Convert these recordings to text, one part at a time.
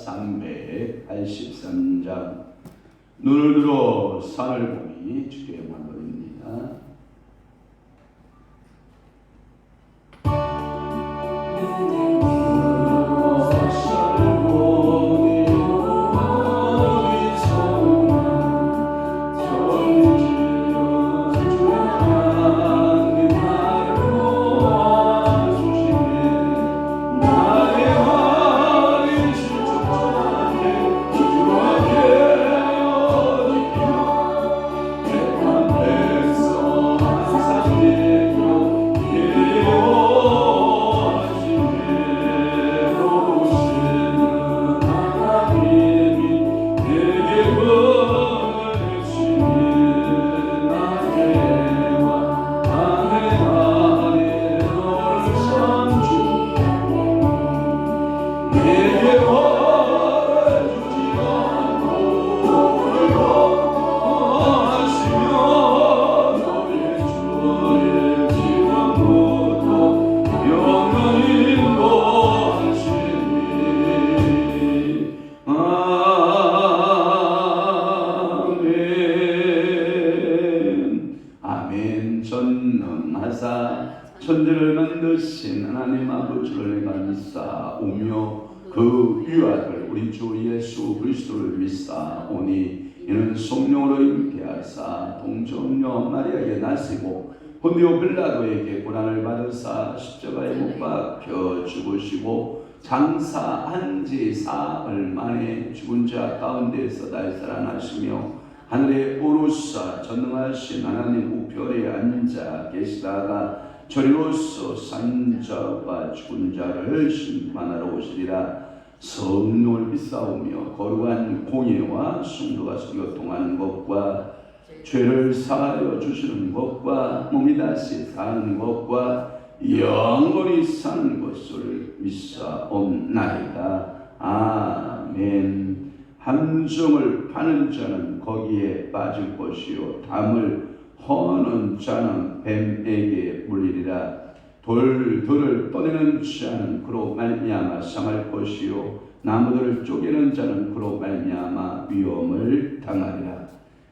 383장. 눈을 들어 산을 보니 주의 만물입니다. 천지를 만드신 하나님 아버지를 내가 믿사오며 그 유아들 우리 주 예수 그리스도를 믿사오니 이는 성령으로 임케하사 동정녀 마리아에게 나시고 본디오 빌라도에게 고난을 받으사 십자가에 못 박혀 죽으시고 장사한 지 사흘 만에 죽은 자 가운데서 다시 살아나시며 하늘에 오르사 전능하신 하나님 우편에 앉아 계시다가 저리로서 산자와 죽은 자를 심판하러 오시리라. 성령을 믿사오며 거룩한 공예와 성도가 서로 통하는 것과 죄를 사하여 주시는 것과 몸이 다시 사는 것과 영원히 사는 것을 믿사옵나이다. 아멘. 함정을 파는 자는 거기에 빠질 것이요 담을 허는 자는 뱀에게 물리리라. 돌을 떠내는 자는 그로 말미암아 상할 것이요 나무들을 쪼개는 자는 그로 말미암아 위험을 당하리라.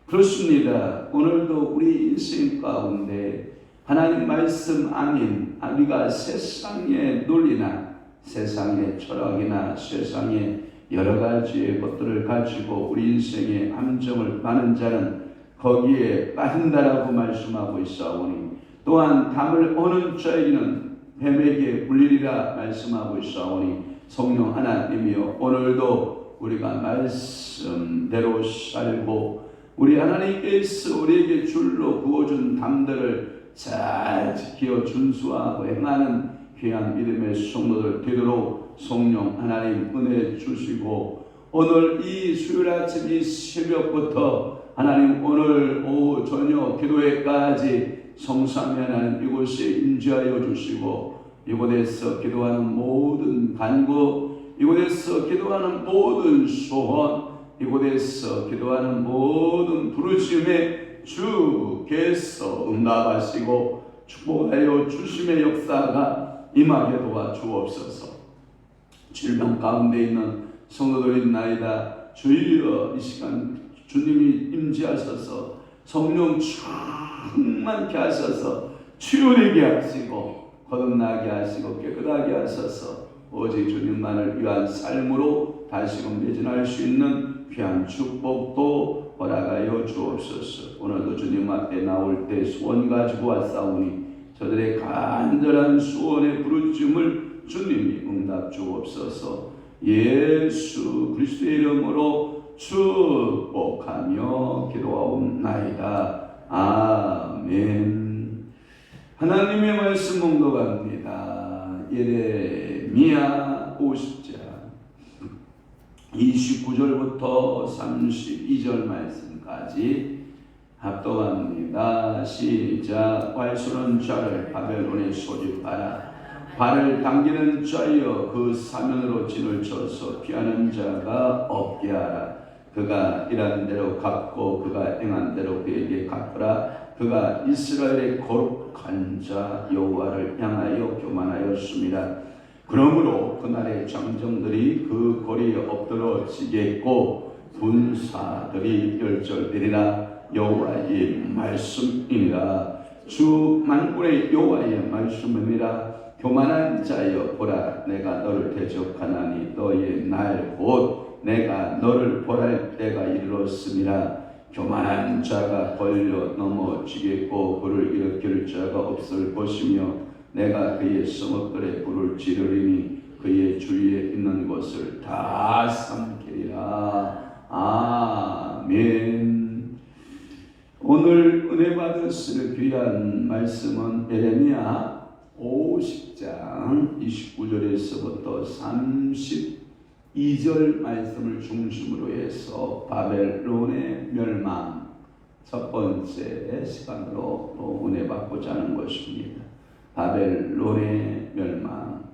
그렇습니다. 오늘도 우리 인생 가운데 하나님 말씀 아닌 우리가 세상의 논리나 세상의 철학이나 세상의 여러 가지의 것들을 가지고 우리 인생의 함정을 파는 자는 거기에 빠진다라고 말씀하고 있사오니 또한 담을 어는 자에게는 뱀에게 물리리라 말씀하고 있사오니 성령 하나님이여 오늘도 우리가 말씀대로 살고 우리 하나님께서 우리에게 줄로 부어준 담들을 잘 지켜 준수하고 행하는 귀한 믿음의 성도들 되도록 성령 하나님 은혜 주시고 오늘 이 수요일 아침 이 새벽부터 하나님 오늘 오후 저녁 기도회까지 성삼위 하나님 이곳에 임재하여 주시고 이곳에서 기도하는 모든 간구 이곳에서 기도하는 모든 소원 이곳에서 기도하는 모든 부르심에 주께서 응답하시고 축복하여 주심의 역사가 임하게 도와주옵소서. 질병 가운데 있는 성도들이나이다. 주여 이 시간 주님이 임재하셔서 성령 충만케 하셔서 치유되게 하시고 거듭나게 하시고 깨끗하게 하셔서 오직 주님만을 위한 삶으로 다시금 매진할 수 있는 귀한 축복도 허락하여 주옵소서. 오늘도 주님 앞에 나올 때 소원 가지고 왔사오니 저들의 간절한 소원의 부르짖음을 주님이 응답 주옵소서. 예수 그리스도의 이름으로 축복하며 기도하옵나이다. 아멘. 하나님의 말씀 봉독합니다. 예레미야 50장 29절부터 32절 말씀까지 합독합니다. 시작. 활쏘는 자를 바벨론에 소집하라. 발을 당기는 자여 그 사면으로 진을 쳐서 피하는 자가 없게 하라. 그가 일한 대로 갚고 그가 행한 대로 그에게 갚으라. 그가 이스라엘의 거룩한 자 여호와를 향하여 교만하였습니다. 그러므로 그날의 장정들이 그 거리에 엎드러지겠고 군사들이 멸절되리라. 여호와의 말씀이니라. 주 만군의 여호와의 말씀이니라. 교만한 자여 보라, 내가 너를 대적하나니 너의 날 곧 내가 너를 벌할 때가 이르렀음이라. 교만한 자가 걸려 넘어지겠고 불을 일으킬 자가 없을 것이며 내가 그의 성읍들에 불을 지르리니 그의 주위에 있는 것을 다 삼키리라. 아멘. 오늘 은혜 받으실 귀한 말씀은 예레미야 50장 29절에서부터 32절 말씀을 중심으로 해서 바벨론의 멸망 첫 번째 시간으로 은혜 받고자 하는 것입니다. 바벨론의 멸망.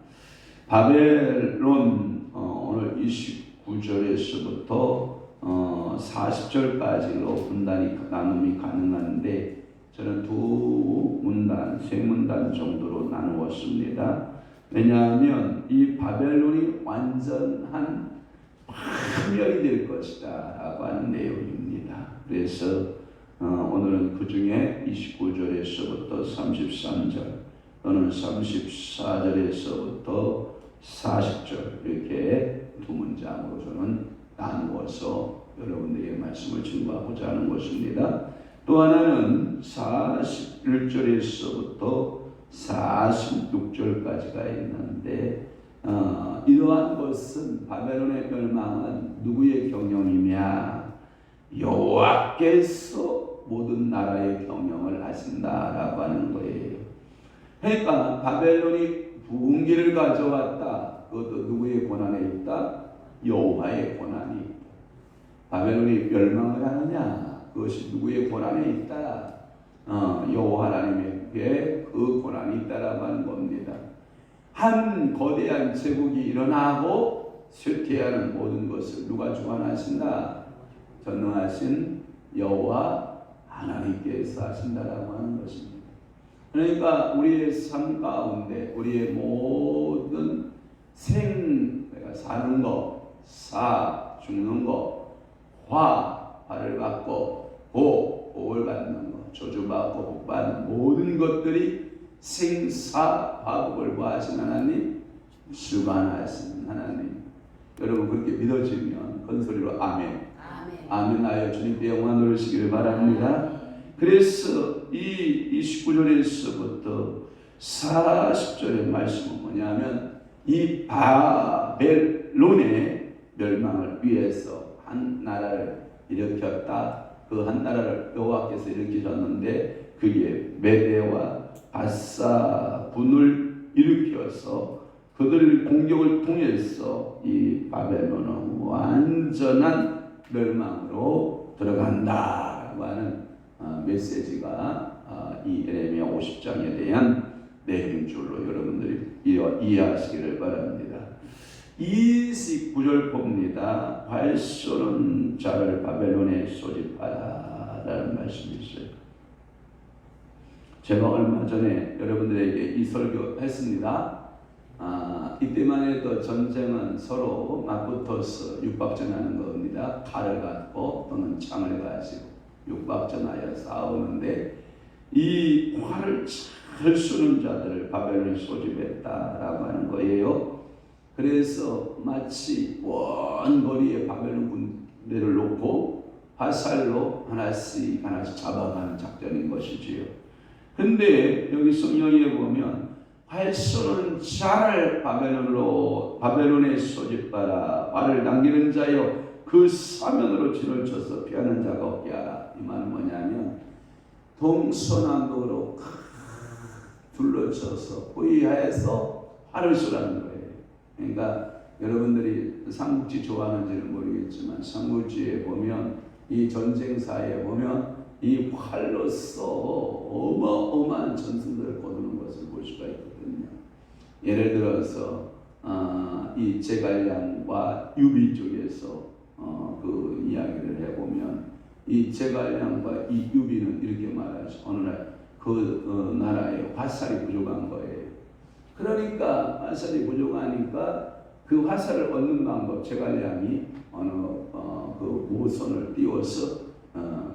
바벨론 오늘 29절에서부터 40절까지로 분단이 나눔이 가능한데 저는 세 문단 정도로 나누었습니다. 왜냐하면 이 바벨론이 완전한 파멸이 될 것이다 라고 하는 내용입니다. 그래서 오늘은 그 중에 29절에서부터 33절 또는 34절에서부터 40절 이렇게 두 문장으로 저는 나누어서 여러분들에게 말씀을 증거하고자 하는 것입니다. 또 하나는 41절에서부터 46절까지가 있는데 이러한 것은 바벨론의 멸망은 누구의 경영이냐? 여호와께서 모든 나라의 경영을 하신다라고 하는 거예요. 그러니까 바벨론이 부흥기를 가져왔다. 그것도 누구의 권한에 있다? 여호와의 권한이 있다. 바벨론이 멸망을 하느냐? 그것이 누구의 권한에 있다? 여호와 하나님에게 그 권한이 있다라고 하는 겁니다. 한 거대한 제국이 일어나고 쇠퇴하는 모든 것을 누가 주관하신다? 전능하신 여호와 하나님께서 하신다라고 하는 것입니다. 그러니까 우리의 삶 가운데 우리의 모든 내가 사는 것, 죽는 것, 화를 받고 복을 받는 것, 저주받고 복받는 모든 것들이 생사화복을 구하신 하나님, 주관하신 하나님. 여러분 그렇게 믿어지면 큰 소리로 아멘. 아멘 하여 주님께 영광 돌리시기를 바랍니다. 그래서 이 29절에서부터 40절의 말씀은 뭐냐면 이 바벨론의 멸망을 위해서 한 나라를 일으켰다. 그 한 나라를 여호와께서 일으키셨는데 그게 메대와 바사 분을 일으켜서 그들의 공격을 통해서 이 바벨론은 완전한 멸망으로 들어간다라고 하는 메시지가 이 예레미야 50장에 대한 내용 줄로 여러분들이 이해하시기를 바랍니다. 29절 봅니다. 활 쏘는 자를 바벨론에 소집하라 라는 말씀이 있어요. 제가 얼마 전에 여러분들에게 이 설교 했습니다. 이때만 해도 전쟁은 서로 맞붙어서 육박전하는 겁니다. 칼을 갖고 또는 창을 가지고 육박전하여 싸우는데 이 활을 잘 쏘는 자들을 바벨론에 소집했다라고 하는 거예요. 그래서 마치 원거리에 바벨론 군대를 놓고 화살로 하나씩 잡아가는 작전인 것이지요. 근데 여기 성경에 보면 활 쏘는 자를 바벨론에 소집하라. 활을 당기는 자여 그 사면으로 진을 쳐서 피하는 자가 없게 하라. 이 말은 뭐냐면 동서남북으로 둘러쳐서 포위하여서 활을 쏘라는 거예요. 그러니까 여러분들이 삼국지 좋아하는지는 모르겠지만 삼국지에 보면 이 전쟁사에 보면 이 활로서 어마어마한 전승들을 거두는 것을 볼 수가 있거든요. 예를 들어서 이 제갈량과 유비 쪽에서 그 이야기를 해보면 이 제갈량과 이 유비는 이렇게 말하죠. 어느 날 그 나라에 화살이 부족한 거예요. 그러니까 화살이 부족하니까 그 화살을 얻는 방법, 제갈량이 그 모선을 띄워서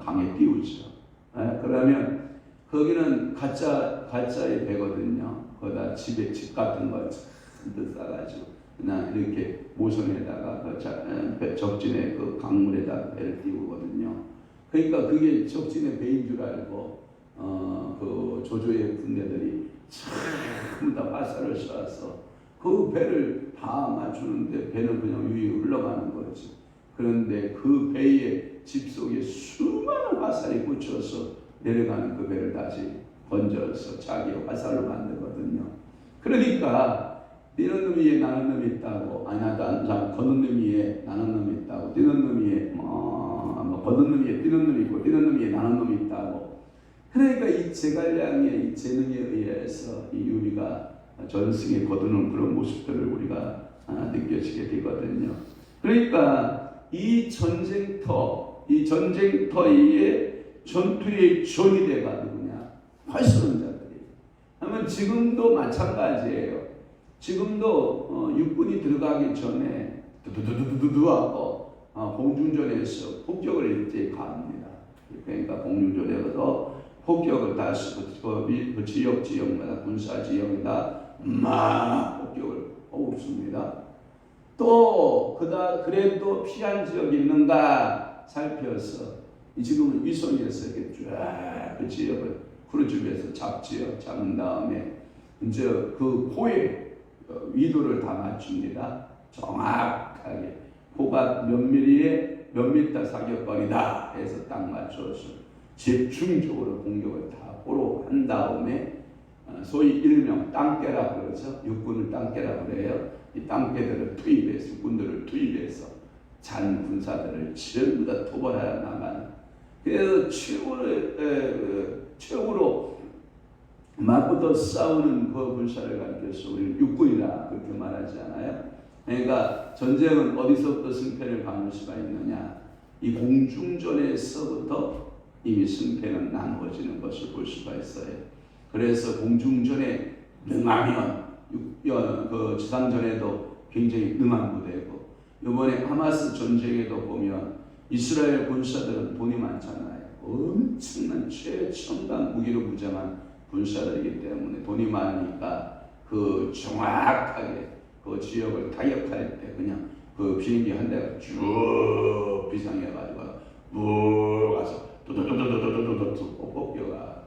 강에 띄우죠. 그러면 거기는 가짜의 배거든요. 거기다 집 같은 거 잔뜩 싸가지고 그냥 이렇게 모선에다가 적진의 그 강물에다 배를 띄우거든요. 그러니까 그게 적진의 배인 줄 알고 그 조조의 군대들이 전부 다 화살을 쏘아서 그 배를 다 맞추는데 배는 그냥 위에 흘러가는 거지. 그런데 그 배의 집 속에 수많은 화살이 꽂혀서 내려가는 그 배를 다시 번져서 자기의 화살로 만들거든요. 그러니까 뛰는 놈 위에 나는 놈이 있다고, 걷는 놈 위에 나는 놈이 있다고, 뛰는 놈 위에 걷는 놈 위에 뛰는 놈이 있고, 뛰는 놈 위에 나는 놈이 있다고. 그러니까 이 제갈량의 이 재능에 의해서 이 유비가 전승에 거두는 그런 모습들을 우리가 느껴지게 되거든요. 그러니까 이 전쟁터의 전투의 전이 돼가 누구냐? 활쏘는 자들이. 하면 지금도 마찬가지예요. 지금도 육군이 들어가기 전에 두두두두두 하고 공중전에서 폭격을 일제히 가합니다. 그러니까 공중전에서 폭격을 다시 그 지역마다 군사 지역에다 막 폭격을 없습니다. 또 그래도 피한 지역이 있는가 살펴서 지금은 위성에서 이렇게 쫙 그 지역을 크루즈에서 잡은 다음에 이제 그 포의 위도를 다 맞춥니다. 정확하게 포가 몇 미리에 몇 미터 사격거리다 해서 딱 맞춰서 집중적으로 공격을 다 포로 한 다음에 소위 일명 땅깨라고 그러죠. 육군을 땅깨라고 그래요. 이 땅깨들을 투입해서 군들을 투입해서 잔 군사들을 전부 다 토벌하여 나가는. 그래서 최고로 맞붙어 싸우는 그 군사를 가리켜서 우리는 육군이라 그렇게 말하지 않아요. 그러니까 전쟁은 어디서부터 승패를 가눌 수가 있느냐? 이 공중전에서부터 이미 승패는 나누어지는 것을 볼 수가 있어요. 그래서 공중전에 능하면 그 지상전에도 굉장히 능한 부대고, 이번에 하마스 전쟁에도 보면 이스라엘 군사들은 돈이 많잖아요. 엄청난 최첨단 무기로 무장한 군사들이기 때문에 돈이 많으니까 그 정확하게 그 지역을 타격할 때 그냥 그 비행기 한 대가 쭉 비상해가지고 가서 도도도도도도도도 뽑혀가.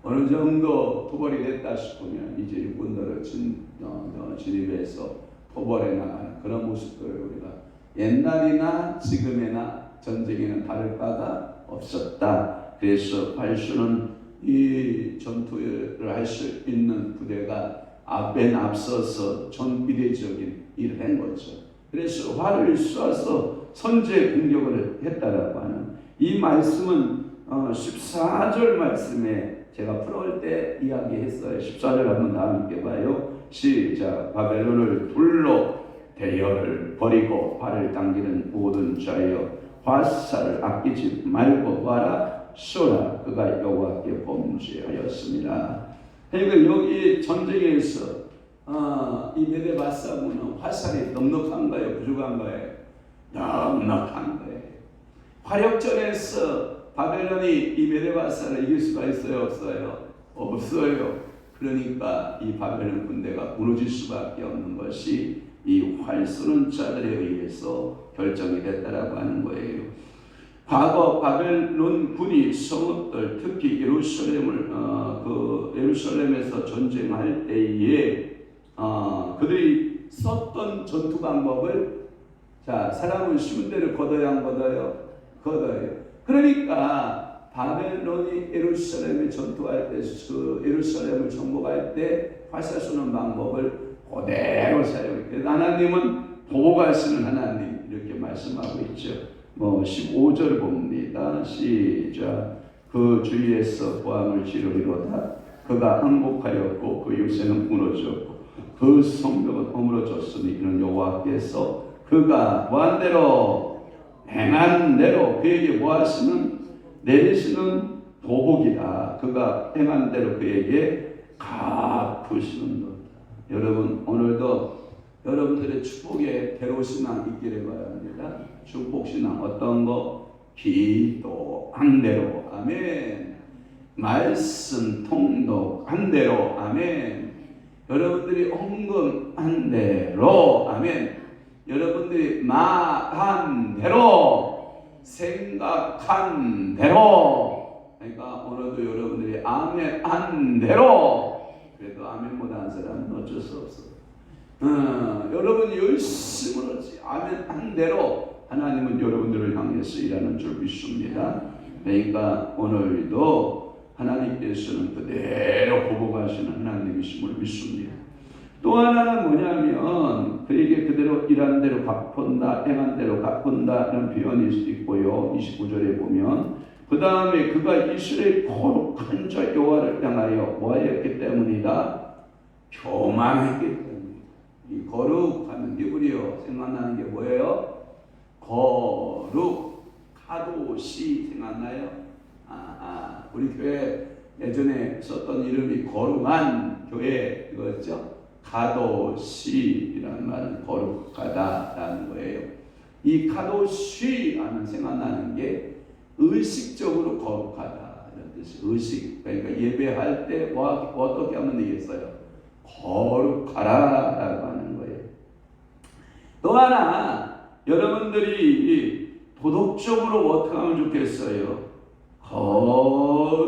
어느 정도 토벌이 됐다 싶으면 이제 육군들을 진입해서 토벌해 나가는 그런 모습들을 우리가 옛날이나 지금이나 전쟁에는 다를 바가 없었다. 그래서 활수는 이 전투를 할 수 있는 부대가 앞서서 전비대적인 일을 한 거죠. 그래서 활을 쏘아서 선제 공격을 했다라고 하는 이 말씀은 14절 말씀에 제가 풀어올 때 이야기했어요. 14절 한번 다 함께 봐요. 시작. 바벨론을 둘러 대열을 버리고 발을 당기는 모든 자여 화살을 아끼지 말고 와라 쏘라. 그가 여호와께 범죄하였습니다. 그러니까 여기 전쟁에서 이 메데바사군은 화살이 넉넉한가요? 부족한가요? 넉넉한 거예요. 화력전에서 바벨론이 이 메데바사를 이길 수가 있어요? 없어요? 없어요. 그러니까 이 바벨론 군대가 무너질 수밖에 없는 것이 이 활 쏘는 자들에 의해서 결정이 됐다라고 하는 거예요. 과거 바벨론 군이 성읍들 특히 예루살렘에서 전쟁할 때에 그들이 썼던 전투 방법을 사람은 쉬운 대로 걷어야 안 걷어요? 걷어요. 그러니까 바벨론이 예루살렘에 전투할 때 예루살렘을 정복할 때 활살 쏘는 방법을 그대로 사용해요. 하나님은 보호하시는 하나님 이렇게 말씀하고 있죠. 15절 봅니다. 시작. 그 주위에서 보암을 지르리로다. 그가 항복하였고 그 요새는 무너졌고 그 성벽은 허물어졌으니 이는 여호와께서 그가 뭐한 대로 행한 대로 그에게 뭐하시는 내리시는 보복이다. 그가 행한 대로 그에게 갚으시는 것. 여러분 오늘도 여러분들의 축복의 대로신앙 있기를 바랍니다. 축복신앙 어떤 거? 기도한 대로 아멘. 말씀 통독한 대로 아멘. 여러분들이 헌금한 대로 아멘. 여러분들이 말한 대로 생각한 대로. 그러니까 오늘도 여러분들이 아멘 한 대로. 그래도 아멘 못한 사람은 어쩔 수 없어. 여러분 열심으로 아멘 한 대로 하나님은 여러분들을 향해서 일하는 줄 믿습니다. 그러니까 오늘도 하나님께서는 그대로 보복하시는 하나님이심을 믿습니다. 또 하나는 뭐냐면 그에게 그대로 일한 대로 갚은다, 행한 대로 갚은다 라는 표현이 있고요. 29절에 보면 그 다음에 그가 이스라엘 거룩한 자 여호와를 향하여 뭐하였기 때문이다? 교만했기 때문이다. 이 거룩하는 히브리어 생각나는 게 뭐예요? 거룩, 카도시 생각나요? 우리 교회 예전에 썼던 이름이 거룩한 교회 이거였죠? 카도시라는 말은 거룩하다라는 거예요. 이 카도시 하면 생각나는 게 의식적으로 거룩하다 이런 뜻이 의식. 그러니까 예배할 때 어떻게 하면 되겠어요? 거룩하라라고 하는 거예요. 또 하나 여러분들이 도덕적으로 어떻게 하면 좋겠어요?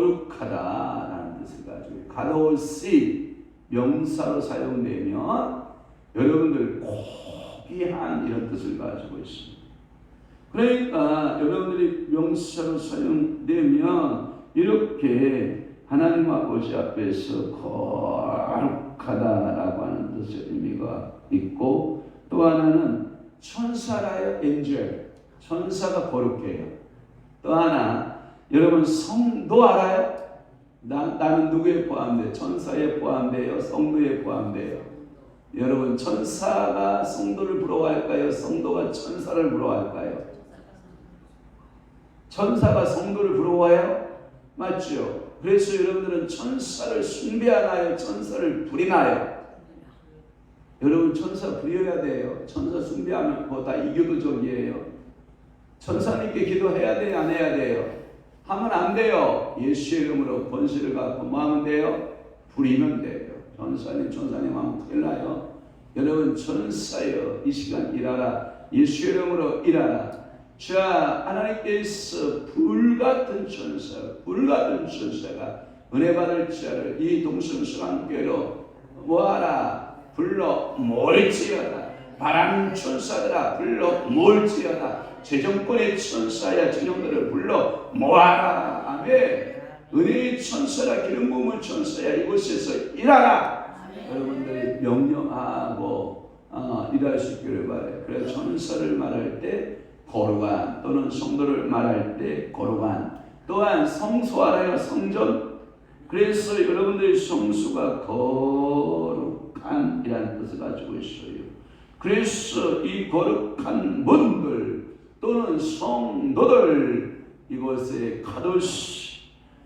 거룩하다라는 뜻을 가지고 가도시 명사로 사용되면 여러분들 고귀한 이런 뜻을 가지고 있습니다. 그러니까 여러분들이 명사로 사용되면 이렇게 하나님 아버지 앞에서 거룩하다라고 하는 뜻의 의미가 있고 또 하나는 천사라요. 엔젤 천사가 거룩해요. 또 하나 여러분 성도 알아요? 나는 누구에 포함돼요? 천사에 포함돼요? 성도에 포함돼요? 여러분 천사가 성도를 부러워할까요? 성도가 천사를 부러워할까요? 천사가 성도를 부러워해요? 맞죠? 그래서 여러분들은 천사를 숭배하나요? 천사를 부리나요? 여러분 천사 부려야 돼요. 천사 숭배하면 그거 다 이교도적이에요. 천사님께 기도해야 돼요? 안 해야 돼요? 하면 안 돼요. 예수의 이름으로 권세를 갖고 뭐 하면 돼요? 부리면 돼요. 천사님 하면 큰일 나요. 여러분 천사여 이 시간 일하라. 예수의 이름으로 일하라. 자 하나님께서 불같은 천사가 은혜 받을 자를 이 동성스랑교회로 뭐하라? 불러 모을지어다. 바람 천사들아 불러 모을지어다. 재정권의 천사야 재정들을 불러 모아라. 아멘. 은혜의 천사라 기름 부음의 천사야 이곳에서 일하라. 여러분들이 명령하고 일할 수 있기를 바라요. 그래서 천사를 말할 때 거룩한 또는 성도를 말할 때 거룩한 또한 성소 알아요? 성전. 그래서 여러분들의 성수가 거룩한 이라는 뜻을 가지고 있어요. 그래서 이 거룩한 분들 또는 성도들 이곳에 카도시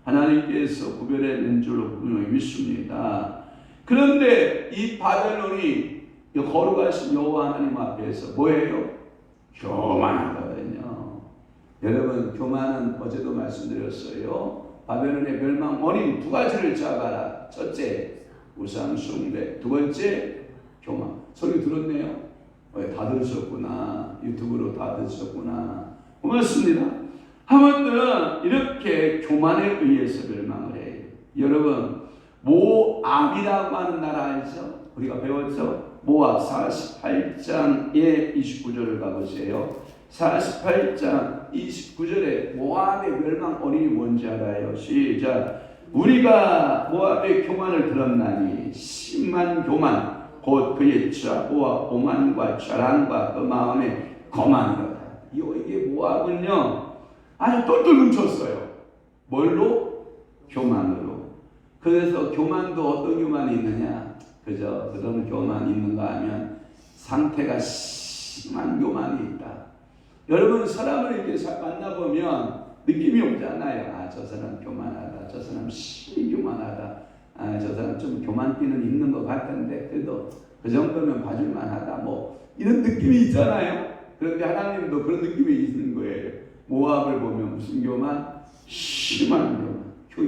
하나님께서 구별해낸 줄로 분명히 믿습니다. 그런데 이 바벨론이 거룩하신 여호와 하나님 앞에서 뭐예요? 교만하거든요. 여러분 교만은 어제도 말씀드렸어요. 바벨론의 멸망 원인 두 가지를 잡아라. 첫째 우상 숭배, 두 번째 교만. 소리 들었네요? 다 들으셨구나. 유튜브로 다 들으셨구나. 고맙습니다. 하물며 이렇게 교만에 의해서 멸망을 해요. 여러분 모압이라고 하는 나라 알죠? 우리가 배웠죠? 모압 48장의 29절을 가보세요. 48장 29절에 모압의 멸망 원인이 뭔지 알아요? 시작. 우리가 모압의 교만을 들었나니 심한 교만 곧 그의 좌고와 오만과 자랑과 그 마음에 거만이로다. 이게 모압은요 아주 똘똘 뭉쳤어요. 뭘로? 교만으로. 그래서 교만도 어떤 교만이 있느냐? 그저 그런 교만이 있는가 하면 상태가 심한 교만이 있다. 여러분 사람을 이렇게 만나보면 느낌이 오잖아요. 저 사람 교만하다. 저 사람 심히 교만하다. 저 사람 좀 교만기는 있는 것 같은데 그래도 그 정도면 봐줄만하다 뭐 이런 느낌이 있잖아요. 그런데 하나님도 그런 느낌이 있는 거예요. 모압을 보면 무슨 교만? 심한 교만.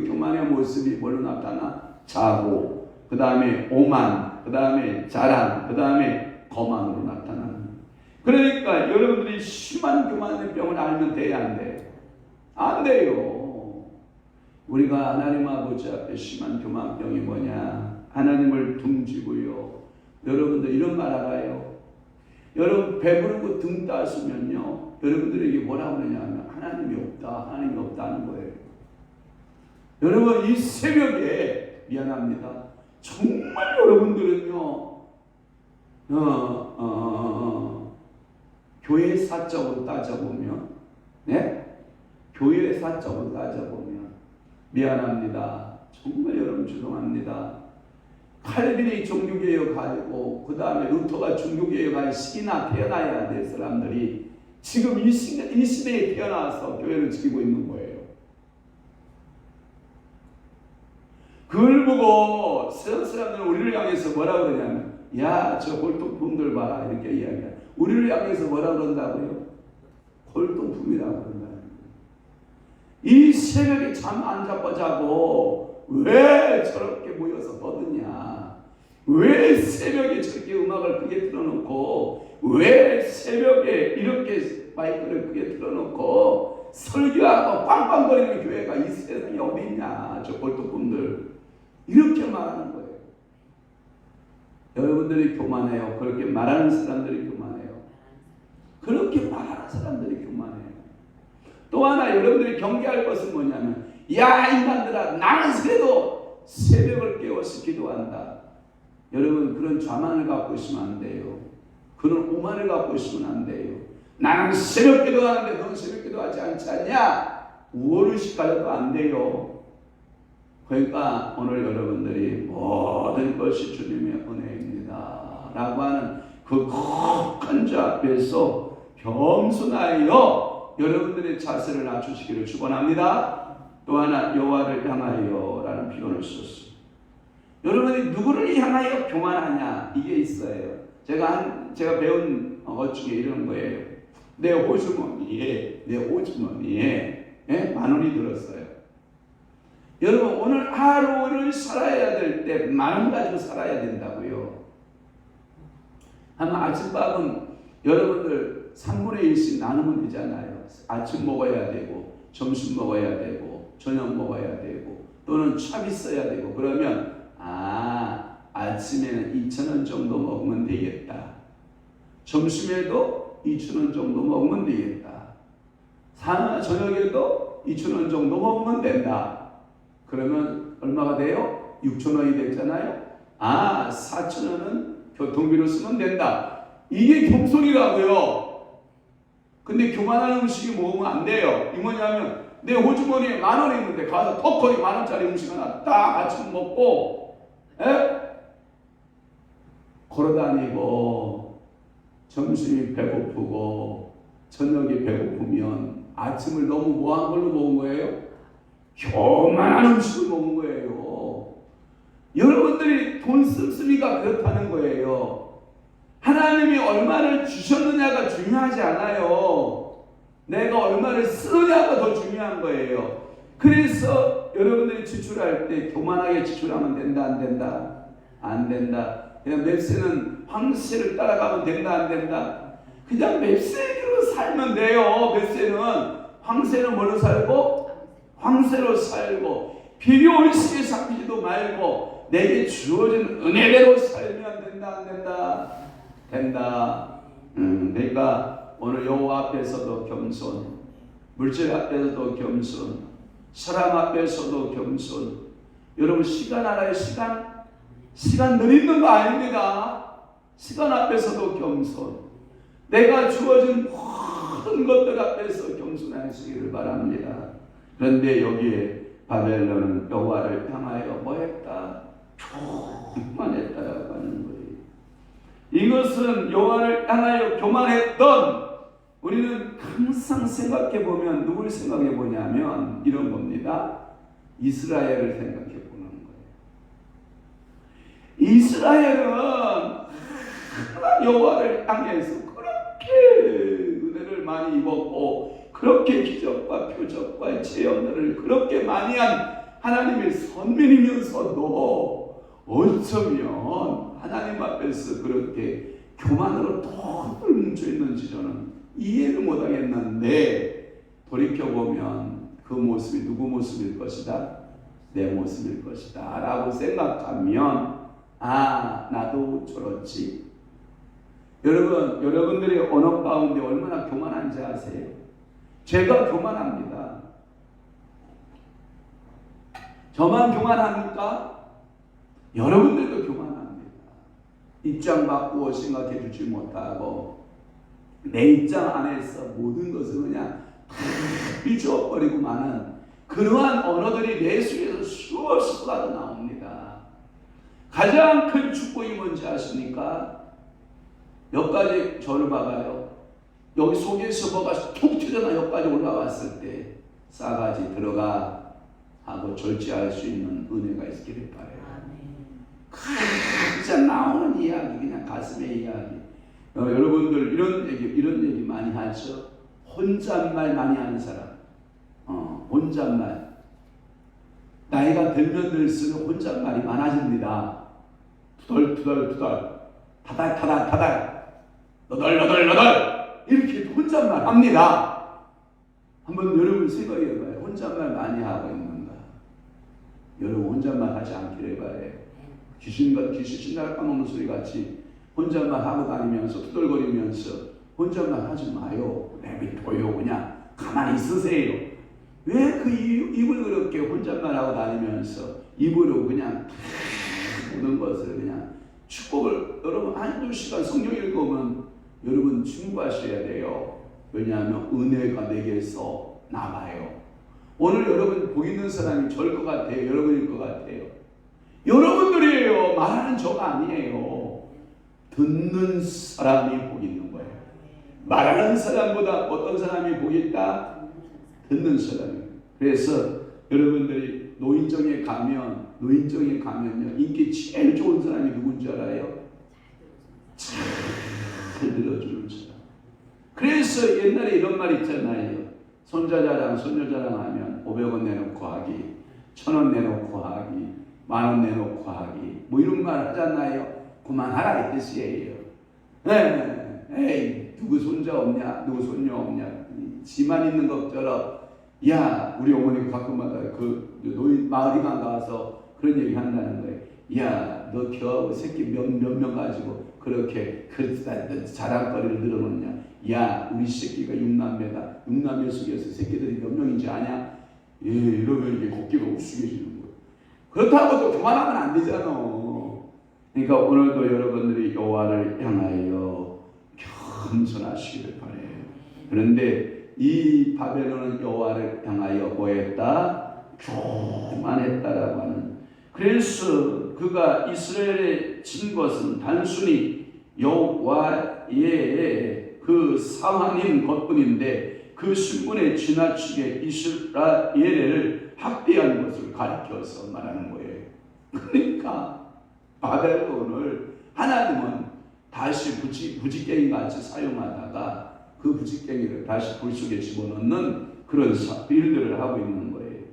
교만의 모습이 뭘로 나타나? 자고, 그 다음에 오만, 그 다음에 자랑, 그 다음에 거만으로 나타나는. 그러니까 여러분들이 심한 교만의 병을 알면 돼야 안 돼? 안 돼요. 우리가 하나님 아버지 앞에 심한 교만병이 뭐냐? 하나님을 둥지고요. 여러분들 이런 말 알아요? 여러분 배부르고 등 따시면요 여러분들에게 뭐라고 그러냐면 하나님이 없다, 하나님이 없다는 거예요. 여러분 이 새벽에 미안합니다. 정말 여러분들은요 교회 사적으로 따져보면 교회 사적으로 따져보면 미안합니다. 정말 여러분 죄송합니다. 칼빈이 종교개혁 하고 그 다음에 루터가 종교개혁 할 시기나 태어나야 될 사람들이 지금 이 시대에 태어나서 교회를 지키고 있는 거예요. 그걸 보고 세상 사람들은 우리를 향해서 뭐라 그러냐면 야, 저 골동품들 봐라 이렇게 이야기해요. 우리를 향해서 뭐라 그런다고요? 골동품이라고 그런다는 거예요. 이 새벽에 잠 안 잡고 자고 왜 저렇게 모여서 떠드냐? 왜 새벽에 저렇게 음악을 크게 틀어놓고 왜 새벽에 이렇게 마이크를 크게 틀어놓고 설교하고 빵빵거리는 교회가 이 세상에 어디 있냐? 저 골동품들 이렇게 말하는 거예요. 여러분들이 교만해요. 그렇게 말하는 사람들이 교만해요. 그렇게 말하는 사람들이 교만해요. 또 하나 여러분들이 경계할 것은 뭐냐면 야 인간들아 나는 그래도 새벽을 깨워서 기도한다. 여러분 그런 좌만을 갖고 있으면 안 돼요. 그런 오만을 갖고 있으면 안 돼요. 나는 새벽 기도하는데 넌 새벽 기도하지 않지 않냐? 우월의식 가져도 안 돼요. 그러니까 오늘 여러분들이 모든 것이 주님의 은혜입니다 라고 하는 그 큰 주 앞에서 겸손하여 여러분들의 자세를 낮추시기를 축원합니다. 또 하나 여호와를 향하여 라는 표현을 썼어요. 여러분이 누구를 향하여 교만하냐 이게 있어요. 제가 배운 것 중에 이런 거예요. 내 호주머니에 10,000원이 들었어요. 여러분 오늘 하루를 살아야 될 때 10,000원 가지고 살아야 된다고요. 아마 아침밥은 여러분들 3분의 1씩 나누면 되잖아요. 아침 먹어야 되고 점심 먹어야 되고 저녁 먹어야 되고 또는 차 있어야 되고 그러면 아침에는 2,000원 정도 먹으면 되겠다. 점심에도 2,000원 정도 먹으면 되겠다. 저녁에도 2,000원 정도 먹으면 된다. 그러면 얼마가 돼요? 6,000원이 됐잖아요. 4,000원은 교통비로 쓰면 된다. 이게 겸손이라고요. 근데 교만한 음식이 먹으면 안 돼요. 이 뭐냐면 내 호주머니에 10,000원 있는데 가서 턱걸이 10,000원짜리 음식 하나 딱 아침 먹고 걸어다니고 점심이 배고프고 저녁이 배고프면 아침을 너무 뭐한 걸로 먹은 거예요? 교만한 음식을 먹은 거예요. 여러분들이 돈 씀씀이가 그렇다는 거예요. 하나님이 얼마를 주셨느냐가 중요하지 않아요. 내가 얼마를 쓰느냐가 더 중요한 거예요. 그래서 여러분들이 지출할 때 교만하게 지출하면 된다 안 된다? 안 된다. 그냥 맵새는 황새를 따라가면 된다 안 된다? 그냥 맵새로 살면 돼요. 맵새는 황새는 뭘로 살고? 황새로 살고 비교의식에 잡히지도 말고 내게 주어진 은혜대로 살면 된다 안 된다? 된다. 그러니까 오늘 여호와 앞에서도 겸손, 물질 앞에서도 겸손, 사람 앞에서도 겸손. 여러분 시간 알아요? 시간 늘 있는 거 아닙니다. 시간 앞에서도 겸손. 내가 주어진 모든 것들 앞에서 겸손하시기를 바랍니다. 그런데 여기에 바벨론은 여호와를 향하여 뭐했다? 교만했다라고 하는 거예요. 이것은 여호와를 향하여 교만했던, 우리는 항상 생각해보면 누굴 생각해보냐면 이런 겁니다. 이스라엘을 생각해보는 거예요. 이스라엘은 여호와를 향해서 그렇게 은혜를 많이 입었고 그렇게 기적과 표적과 체험들을 그렇게 많이 한 하나님의 선민이면서도 어쩌면 하나님 앞에서 그렇게 교만으로 똘똘 뭉쳐있는지 저는 이해를 못하겠는데, 돌이켜보면 그 모습이 누구 모습일 것이다? 내 모습일 것이다 라고 생각하면 나도 저렇지. 여러분들이 언어 가운데 얼마나 교만한지 아세요? 제가 교만합니다. 저만 교만합니까? 여러분들도 교만합니다. 입장 바꾸어 생각해 주지 못하고 내 입장 안에서 모든 것을 그냥 다 삐져버리고 마는 그러한 언어들이 내 속에서 수없이 쏟아져 나옵니다. 가장 큰 축복이 뭔지 아십니까? 여기까지 저를 봐봐요. 여기 속에서 뭐가 툭 튀어나와 여기까지 올라왔을 때 싸가지 들어가 하고 절제할 수 있는 은혜가 있기를 바라요. 진짜 나오는 이야기, 그냥 가슴의 이야기. 여러분들 이런 얘기 많이 하죠. 혼잣말 많이 하는 사람. 혼잣말. 나이가 들면 들수록 혼잣말이 많아집니다. 투덜투덜투덜, 타달타달타달, 너덜너덜너덜 이렇게 혼잣말 합니다. 한번 여러분 생각해봐요. 혼잣말 많이 하고 있는가? 여러분 혼잣말 하지 않기를 바래요. 귀신 신날 까먹는 소리 같이 혼잣말 하고 다니면서 투덜거리면서 혼잣말 하지 마요. 내비둬요. 그냥 가만히 있으세요. 왜 그 입을 그렇게 혼잣말 하고 다니면서 입으로 그냥 모든 것을 그냥 축복을, 여러분 한두 시간 성경 읽으면 여러분 충고하셔야 돼요. 왜냐하면 은혜가 내게서 나가요. 오늘 여러분 복 있는 사람이 저일 것 같아요? 여러분일 것 같아요? 여러분들이에요. 말하는 저가 아니에요. 듣는 사람이 복 있는 거예요. 말하는 사람보다 어떤 사람이 복 있다? 듣는 사람이에요. 그래서 여러분들이 노인정에 가면요 인기 제일 좋은 사람이 누군지 알아요? 잘 들어주는 사람. 그래서 옛날에 이런 말 있잖아요. 손자 자랑 손녀 자랑 하면 500원 내놓고 하기, 1000원 내놓고 하기, 10,000원 내놓고 하기, 뭐 이런 말 하잖아요. 그만하라 이 뜻이에요. 에이 누구 손자 없냐, 누구 손녀 없냐, 지만 있는 것처럼. 야, 우리 어머니가 가끔마다 그 노인 마을이가 가서 그런 얘기 한다는 거예요. 야, 너 겨우 새끼 몇 명 가지고 그렇게 자랑거리를 늘어놓냐. 야, 우리 새끼가 6남매다. 6남매 속에서 새끼들이 몇 명인지 아냐? 예, 이러면 이게 고개가 우스개지는 거예요. 그렇다고 또 그만하면 안 되잖아. 그러니까 오늘도 여러분들이 여호와를 향하여 겸손하시기를 바라요. 그런데 이 바벨론은 여호와를 향하여 뭐했다? 교만했다라고 하는. 그래서 그가 이스라엘에 친 것은 단순히 여호와의 그 사환인 것뿐인데 그 신분에 지나치게 이스라엘을 학대한 것을 가리켜서 말하는 거예요. 그러니까 바벨론을 하나님은 다시 부지깽이 같이 사용하다가 그 부지깽이를 다시 불 속에 집어넣는 그런 일들을 하고 있는 거예요.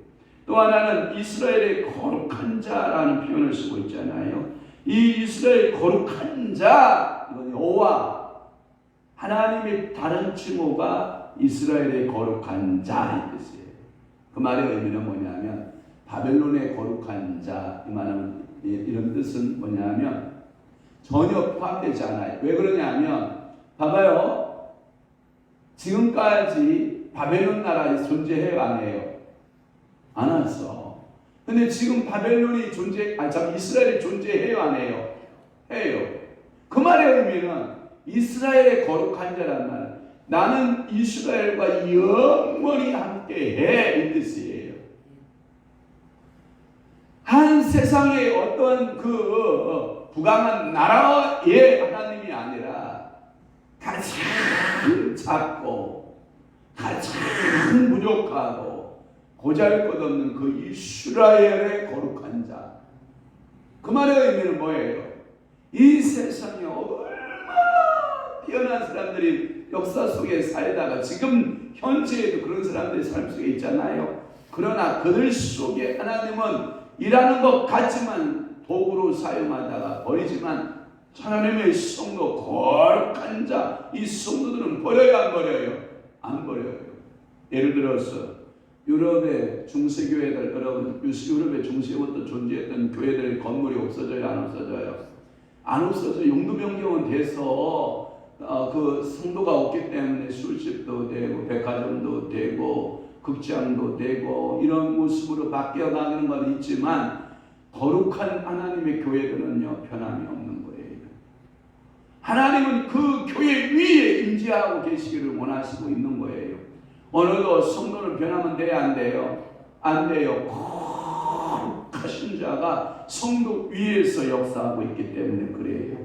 또 하나는 이스라엘의 거룩한 자라는 표현을 쓰고 있잖아요. 이 이스라엘 거룩한 자, 이건 여호와, 하나님의 다른 칭호가 이스라엘의 거룩한 자 이 뜻이에요. 그 말의 의미는 뭐냐면 바벨론의 거룩한 자, 이 말은 이런 뜻은 뭐냐면 전혀 포함되지 않아요. 왜 그러냐면 봐봐요. 지금까지 바벨론 나라에 존재해요, 안 해요? 안 했어. 근데 지금 바벨론이 이스라엘이 존재해요, 안 해요? 해요. 그 말의 의미는 이스라엘의 거룩한 자란 말, 나는 이스라엘과 영원히 함께해 이 뜻이에요. 한 세상의 어떤 그 부강한 나라의 하나님이 아니라 가장 작고 가장 부족하고 보잘것없는 그 이스라엘의 거룩한 자, 그 말의 의미는 뭐예요? 이 세상에 얼마나 뛰어난 사람들이 역사 속에 살다가 지금 현재에도 그런 사람들이 삶 속에 있잖아요. 그러나 그들 속에 하나님은 일하는 것 같지만 도구로 사용하다가 버리지만 하나님의 성도 거룩한 자, 이 성도들은 버려요, 안 버려요? 안 버려요. 예를 들어서 유럽의 중세교회들, 여러분 유럽의 중세부터 존재했던 교회들의 건물이 없어져요, 안 없어져요? 안 없어져. 용도 변경은 돼서 그 성도가 없기 때문에 술집도 되고 백화점도 되고 극장도 되고 이런 모습으로 바뀌어 가는 건 있지만 거룩한 하나님의 교회들은요 변함이 없는 거예요. 하나님은 그 교회 위에 임재하고 계시기를 원하시고 있는 거예요. 오늘도 성도는 변하면 돼요, 안 돼요? 안 돼요. 거룩하신 자가 성도 위에서 역사하고 있기 때문에 그래요.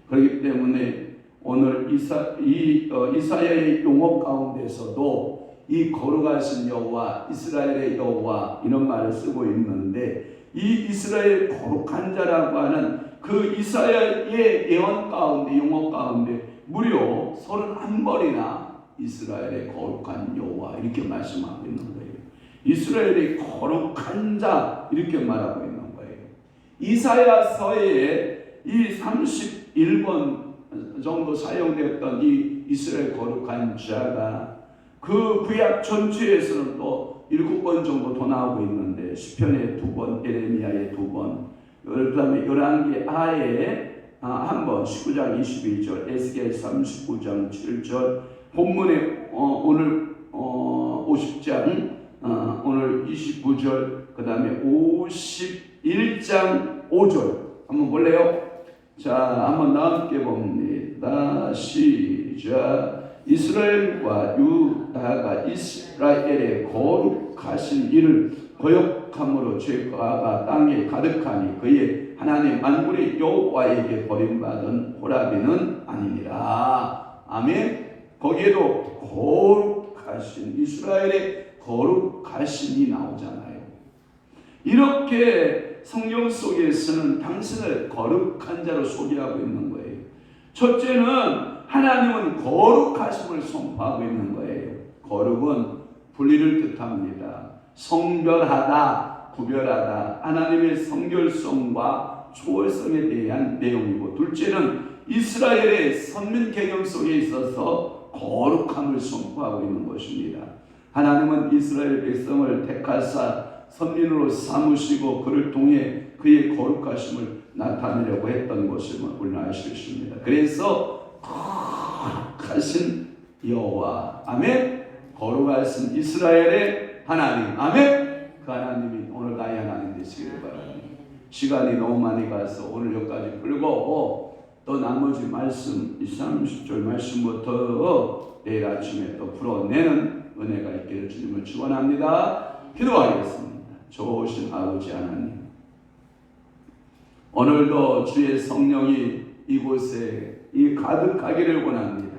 그렇기 때문에 오늘 이사야의 용어 가운데서도 이 거룩하신 여호와, 이스라엘의 여호와 이런 말을 쓰고 있는데 이 이스라엘 거룩한 자라고 하는 그 이사야의 예언 가운데, 용어 가운데 무려 31번이나 이스라엘의 거룩한 여호와 이렇게 말씀하고 있는 거예요. 이스라엘의 거룩한 자 이렇게 말하고 있는 거예요. 이사야서에 이 31번 정도 사용되었던 이 이스라엘 거룩한 자가 그 구약 전체에서는 또 7번 정도 더 나오고 있는데 시편에 2번, 예레미야에 2번, 그 다음에 열왕기 하에 한 번, 19장 21절, 에스겔 39장 7절, 본문에 오늘 50장 오늘 29절, 그 다음에 51장 5절 한번 볼래요? 자, 한번 함께 봅니다. 시작. 이스라엘과 유다가 이스라엘의 거룩하신 이를 거역함으로 죄가 땅에 가득하니 그의 하나님 만군의 여호와에게 버림받은 호라비는 아니니라. 아멘. 거기에도 거룩하신 이스라엘의 거룩하신이 나오잖아요. 이렇게 성경 속에서는 당신을 거룩한 자로 소개하고 있는 거예요. 첫째는 하나님은 거룩하심을 선포하고 있는 거예요. 거룩은 분리를 뜻합니다. 성별하다, 구별하다, 하나님의 성결성과 초월성에 대한 내용이고, 둘째는 이스라엘의 선민 개념 속에 있어서 거룩함을 선포하고 있는 것입니다. 하나님은 이스라엘 백성을 택하사 선민으로 삼으시고 그를 통해 그의 거룩하심을 나타내려고 했던 것을 우리는 알 수 있습니다. 그래서 거룩하신 여호와, 아멘. 거룩하신 이스라엘의 하나님, 아멘. 그 하나님이 오늘 나의 하나님 되시기를 바랍니다. 시간이 너무 많이 가서 오늘 여기까지 풀고 또 나머지 말씀, 30절 말씀부터 내일 아침에 또 풀어내는 은혜가 있기를 주님을 축원합니다. 기도하겠습니다. 좋으신 아버지 하나님, 오늘도 주의 성령이 이곳에 가득하기를 원합니다.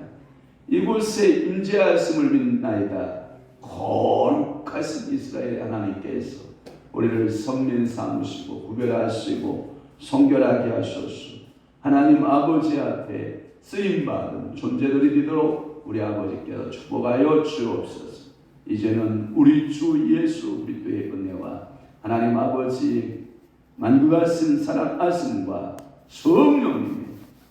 이곳에 임재하심을 믿나이다. 거룩하신 이스라엘 하나님께서 우리를 선민 삼으시고 구별하시고 성결하게 하소서. 하나님 아버지 앞에 쓰임받은 존재들이 되도록 우리 아버지께서 축복하여 주옵소서. 이제는 우리 주 예수 그리스도의 은혜와 하나님 아버지 만국하신 사랑하심과 성령님의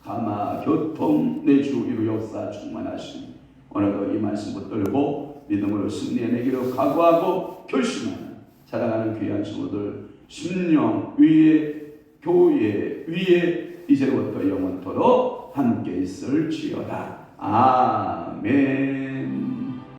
감화 교통 내주 이루 역사 충만하시니 오늘도 이 말씀 붙들고 믿음으로 승리해내기로 각오하고 결심하는 사랑하는 귀한 성도들 심령 위에 교회 위에 이제부터 영원토록 함께 있을지어다. 아멘.